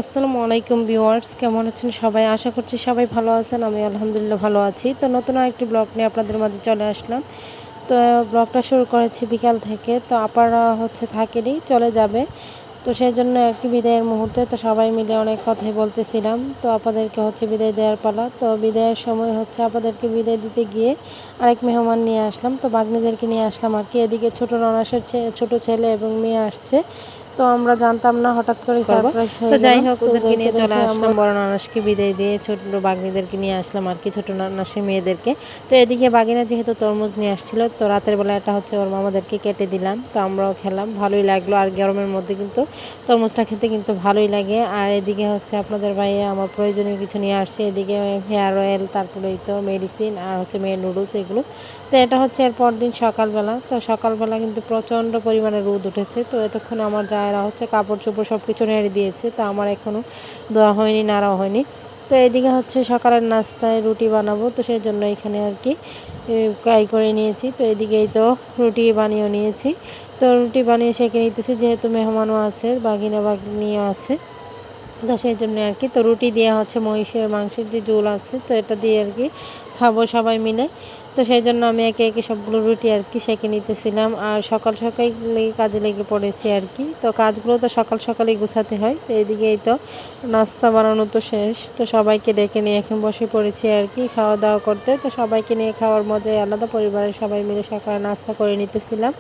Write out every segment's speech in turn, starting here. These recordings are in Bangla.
আসসালামু আলাইকুম ভিউয়ার্স, কেমন আছেন সবাই? আশা করছি সবাই ভালো আছেন। আমি আলহামদুলিল্লাহ ভালো আছি। তো নতুন আরেকটি ব্লগ নিয়ে আপনাদের মাঝে চলে আসলাম। তো ব্লগটা শুরু করেছি বিকাল থেকে। তো আপারা থাকেনি, চলে যাবে। তো সেজন্য একটি বিদায়ের মুহূর্তে তো সবাই মিলে অনেক কথাই বলতেছিলাম। তো আপাদেরকে বিদায় দেওয়ার পালা। তো বিদায়ের সময় আপাদেরকে বিদায় দিতে গিয়ে আরেক মেহমান নিয়ে আসলাম। তো ভাগ্নিদেরকে নিয়ে আসলাম আর কি। এদিকে ছোট ননাসের ছোট ছেলে এবং মেয়ে আসছে। তো আমরা জানতাম না, হঠাৎ করে সারপ্রাইজ তো হয়ে গেল। যাই হোক, তো ওদেরকে ওদেরকে নিয়ে চলে দেখে আমরা আসলাম, বড় নানাসকে বিদায় দিয়ে ছোট বাগনিদেরকে নিয়ে আসলাম আর কি, ছোট নানাসের মেয়েদেরকে। তো এদিকে বাগিনা যেহেতু তরমুজ নিয়ে আসছিল, তো রাতের বেলা এটা ওর মামাদেরকে কেটে দিলাম। তো আমরাও খেলাম, ভালোই লাগলো। আর গরমের মধ্যে কিন্তু তরমুজটা খেতে কিন্তু ভালোই লাগে। আর এদিকে আপনাদের ভাইয়া আমার প্রয়োজনীয় কিছু নিয়ে আসছে। এদিকে হেয়ার অয়েল, তারপরে তো মেডিসিন, আর মেয়ের নুডলস, এগুলো। তো এটা এর পরদিন সকালবেলা। তো সকালবেলা কিন্তু প্রচণ্ড পরিমাণে রোদ উঠেছে। তো এতক্ষণ আমার জায়েরা কাপড় চোপড় সব কিছু নেড়ে দিয়েছে। তো আমার এখনও ধোয়া হয়নি, নাড়াও হয়নি। তো এদিকে সকালের নাস্তায় রুটি বানাবো। তো সেই জন্য এখানে আর কি ফ্রাই করে নিয়েছি। তো এদিকেই তো রুটি বানিয়েও নিয়েছি। তো রুটি বানিয়ে সেঁকে নিতেছি, যেহেতু মেহমানও আছে, বাগনিও আছে। তো সেই জন্য আর কি। তো রুটি দিয়ে মহিষের মাংসের যে ঝোল আছে, তো এটা দিয়ে আর কি খাবো সবাই মিলে। তো সেই জন্য আমি একে একে সবগুলো রুটি আর কি সেঁকে নিতেছিলাম। আর সকাল সকালই কাজে লেগে পড়েছি আর কি। তো কাজগুলো তো সকাল সকালেই গুছাতে হয়। তো এদিকেই তো নাস্তা বানানো তো শেষ। তো সবাইকে ডেকে নিয়ে এখন বসে পড়েছি আর কি খাওয়া দাওয়া করতে। তো সবাইকে নিয়ে খাওয়ার মজাই আলাদা। পরিবারের সবাই মিলে সকালে নাস্তা করে নিতেছিলাম,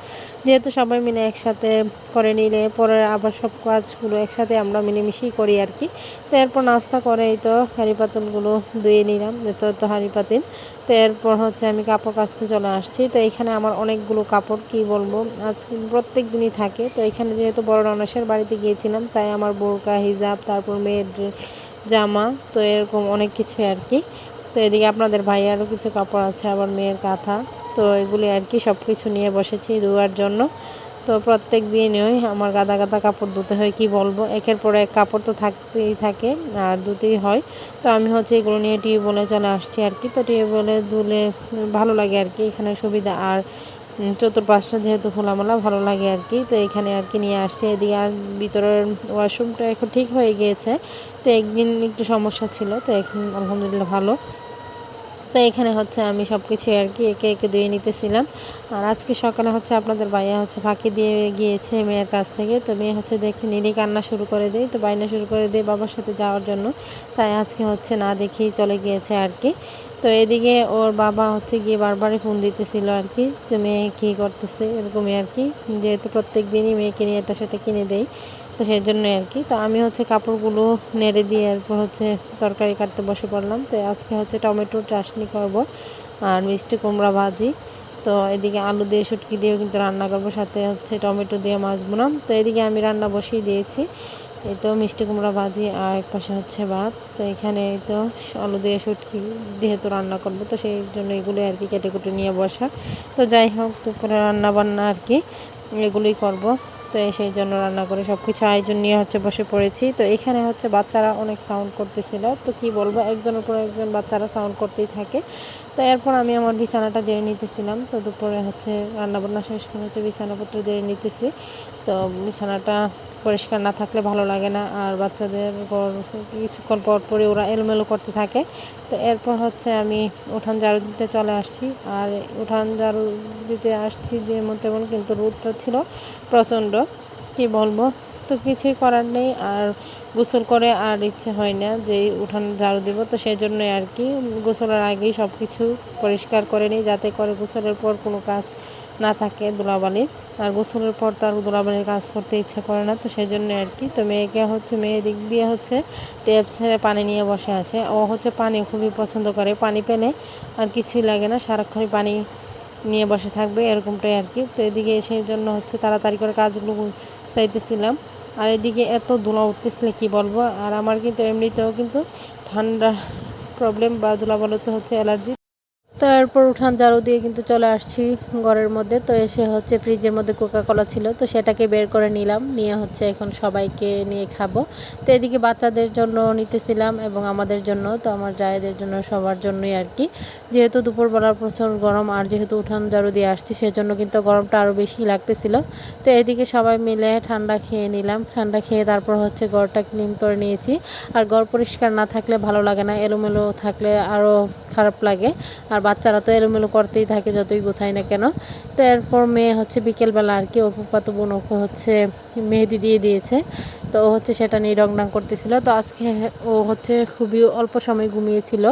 যেহেতু সবাই মিলে একসাথে করে নিলে পরে আবার সব কাজগুলো একসাথে আমরা মিলেমিশেই করি আর কি। তো এরপর নাস্তা করে এই তো হাঁড়ি পাতিলগুলো ধুয়ে নিলাম। তো হাঁড়ি পাতিল। তো এরপর আমি কাপড় কাচতে চলে আসছি। তো এখানে আমার অনেকগুলো কাপড়, কি বলবো, আজ প্রত্যেক দিনই থাকে। তো এখানে যেহেতু বড় ননসের বাড়িতে গিয়েছিলাম, তাই আমার বোরকা, হিজাব, তারপর মেয়ের জামা, তো এরকম অনেক কিছু আর কি। তো এদিকে আপনাদের ভাইয়ারও কিছু কাপড় আছে, আবার মেয়ের কাঁথা। তো এগুলি আর কি সব কিছু নিয়ে বসেছি ধোয়ার জন্য। তো প্রত্যেক দিনই আমার গাদা গাদা কাপড় ধুতে হয়, কি বলবো, একের পর এক কাপড় তো থাকতেই থাকে আর ধুতেই হয়। তো আমি এগুলো নিয়ে টিউবওয়েলে চলে আসছি আর কি। তো টিউবওয়েলে ধুলে ভালো লাগে আর কি, এখানে সুবিধা। আর চতুর্পাশটা যেহেতু খোলামেলা, ভালো লাগে আর কি। তো এখানে আর কি নিয়ে আসছি। এদিকে আর ভিতরের ওয়াশরুমটা এখন ঠিক হয়ে গিয়েছে। তো একদিন একটু সমস্যা ছিল, তো এখন আলহামদুলিল্লাহ ভালো। তো এখানে আমি সব কিছু আর কি একে একে ধুয়ে নিতেছিলাম। আর আজকে সকালে আপনাদের ভাইয়া ফাঁকি দিয়ে গিয়েছে মেয়ের কাছ থেকে। তো মেয়ে দেখে নিরই কান্না শুরু করে দেয়, তো বাইনা শুরু করে দেয় বাবার সাথে যাওয়ার জন্য। তাই আজকে না দেখেই চলে গিয়েছে আর কি। তো এদিকে ওর বাবা গিয়ে বারবারই ফোন দিতেছিল আর কি, যে মেয়ে কী করতেছে, এরকমই আর কি। যেহেতু প্রত্যেক দিনই মেয়েকে নিয়ে এটা সেটা কিনে দেয়, তো সেই জন্যই আর কি। তো আমি কাপড়গুলো নেড়ে দিয়ে এরপর তরকারি কাটতে বসে পড়লাম। তো আজকে টমেটোর চাটনি করব আর মিষ্টি কুমড়া ভাজি। তো এদিকে আলু দিয়ে শুটকি দিয়েও কিন্তু রান্না করবো, সাথে টমেটো দিয়ে মাছ বোনাম। তো এদিকে আমি রান্না বসিয়ে দিয়েছি। এই তো মিষ্টি কুমড়া ভাজি আর এক পাশে ভাত। তো এখানে এই তো আলু দিয়ে শুটকি যেহেতু রান্না করবো, তো সেই জন্য এগুলো আর কি কেটে কুটে নিয়ে বসা। তো যাই হোক, দুপুরে রান্না বান্না আর কি এগুলোই করব। তো সেই জন্য রান্না করে সব কিছু আয়োজন নিয়ে বসে পড়েছি। তো এখানে বাচ্চারা অনেক সাউন্ড করতেছিল, তো কি বলবো, একজনের পর একজন বাচ্চারা সাউন্ড করতেই থাকে। তো এরপর আমি আমার বিছানাটা জেরে নিতেছিলাম। তো দুপুরে রান্নাবান্না শেষ করে বিছানাপত্র জেরে নিতেছি। তো বিছানাটা পরিষ্কার না থাকলে ভালো লাগে না, আর বাচ্চাদের পর কিছুক্ষণ পর পরে ওরা এলোমেলো করতে থাকে। তো এরপর আমি উঠান ঝাড়ু দিতে চলে আসছি। আর উঠান ঝাড়ু দিতে আসছি যেমন তেমন, কিন্তু রোদটা ছিল প্রচণ্ড, কি বলবো। তো কিছুই করার নেই, আর গোসল করে আর ইচ্ছে হয় না যে উঠান ঝাড়ু দিব। তো সেই জন্যই আর কি গোসলের আগেই সব কিছু পরিষ্কার করে নিই, যাতে করে গোসলের পর কোনো কাজ না থাকে ধুলাবালির। আর গোসলের পর তো আর ধুলাবালির কাজ করতে ইচ্ছা করে না। তো সেই জন্য আর কি। তো মেয়েকে মেয়ে দিক দিয়ে ট্যাপ ছেড়ে পানি নিয়ে বসে আছে। ও পানি খুবই পছন্দ করে, পানি পেলে আর কিছুই লাগে না, সারাক্ষণই পানি নিয়ে বসে থাকবে, এরকমটাই আর কি। তো এদিকে সেই জন্য তাড়াতাড়ি করে কাজগুলো চাইতেছিলাম। আর এদিকে এত ধুলা উঠতেছিল, কি বলবো। আর আমার কিন্তু এমনিতেও কিন্তু ঠান্ডা প্রবলেম বা ধুলাবালুতে অ্যালার্জি। তো এরপর উঠান ঝাড়ু দিয়ে কিন্তু চলে আসছি ঘরের মধ্যে। তো এসে হচ্ছে ফ্রিজের মধ্যে কোকা-কোলা ছিল, তো সেটাকে বের করে নিলাম, নিয়ে হচ্ছে এখন সবাইকে নিয়ে খাবো। তো এদিকে বাচ্চাদের জন্য নিতেছিলাম এবং আমাদের জন্য, তো আমার জায়েদের জন্য, সবার জন্যই আর কি। যেহেতু দুপুরবেলা প্রচুর গরম আর যেহেতু উঠান ঝাড়ু দিয়ে আসছি সেজন্য কিন্তু গরমটা আরও বেশি লাগতেছিল। তো এদিকে সবাই মিলে ঠান্ডা খেয়ে নিলাম, ঠান্ডা খেয়ে তারপর হচ্ছে ঘরটা ক্লিন করে নিয়েছি। আর ঘর পরিষ্কার না থাকলে ভালো লাগে না, এলোমেলো থাকলে আরও খারাপ লাগে। আর বাচ্চারা তো এলোমেলো করতেই থাকে যতই গোছাই না কেন। তো এরপর মেয়ে হচ্ছে বিকেলবেলা আর কি ওর ফুফাতো বোন ওকে হচ্ছে মেহেদি দিয়ে দিয়েছে, তো ও হচ্ছে সেটা নিয়ে রংডাং করতেছিল। তো আজকে ও হচ্ছে খুবই অল্প সময় ঘুমিয়েছিল।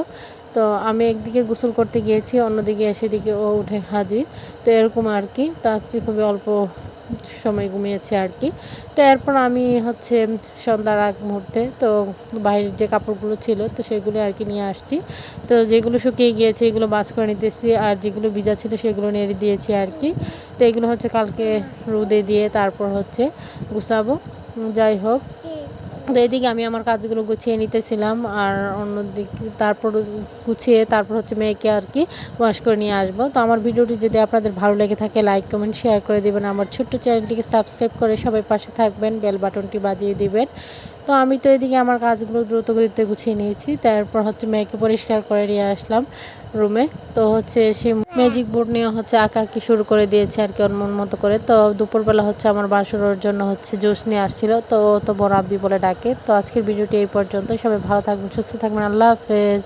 তো আমি একদিকে গোসল করতে গিয়েছি, অন্যদিকে এসে দিকে ও উঠে হাজির। তো এরকম আর কি। তো আজকে খুবই অল্প সময় ঘুমিয়েছে আর কি। তো এরপর আমি হচ্ছে সন্ধ্যার আগ মুহূর্তে তো বাইরের যে কাপড়গুলো ছিল তো সেগুলো আর কি নিয়ে আসছি। তো যেগুলো শুকিয়ে গিয়েছে এগুলো ভাঁজ করে নিতেছি, আর যেগুলো ভিজা ছিল সেগুলো নেড়ে দিয়েছি আর কি। তো এগুলো হচ্ছে কালকে রোদে দিয়ে তারপর হচ্ছে গুছাবো। যাই হোক, তো এদিকে আমি আমার কাজগুলো গুছিয়ে নিতেছিলাম, আর অন্যদিকে তারপর গুছিয়ে তারপর হচ্ছে মেয়েকে আর কি ওয়াশ করে নিয়ে আসবো। তো আমার ভিডিওটি যদি আপনাদের ভালো লেগে থাকে লাইক কমেন্ট শেয়ার করে দিবেন, আমার ছোট্ট চ্যানেলটিকে সাবস্ক্রাইব করে সবাই পাশে থাকবেন, বেল বাটনটি বাজিয়ে দিবেন। তো আমি তো এদিকে আমার কাজগুলো দ্রুত গতিতে গুছিয়ে নিয়েছি, তারপর হচ্ছে মেয়েকে পরিষ্কার করে নিয়ে আসলাম রুমে। তো হচ্ছে সে ম্যাজিক বোর্ড নিয়ে হচ্ছে আঁকাআঁকি শুরু করে দিয়েছে আর কি ওর মন মতো করে। তো দুপুরবেলা হচ্ছে আমার বাসর ওর জন্য হচ্ছে জুস নিয়ে আসছিল, তো ও তো বড় আব্বি বলে ডাকে। তো আজকের ভিডিওটি এই পর্যন্ত, সবাই ভালো থাকবেন, সুস্থ থাকবেন, আল্লাহ হাফেজ।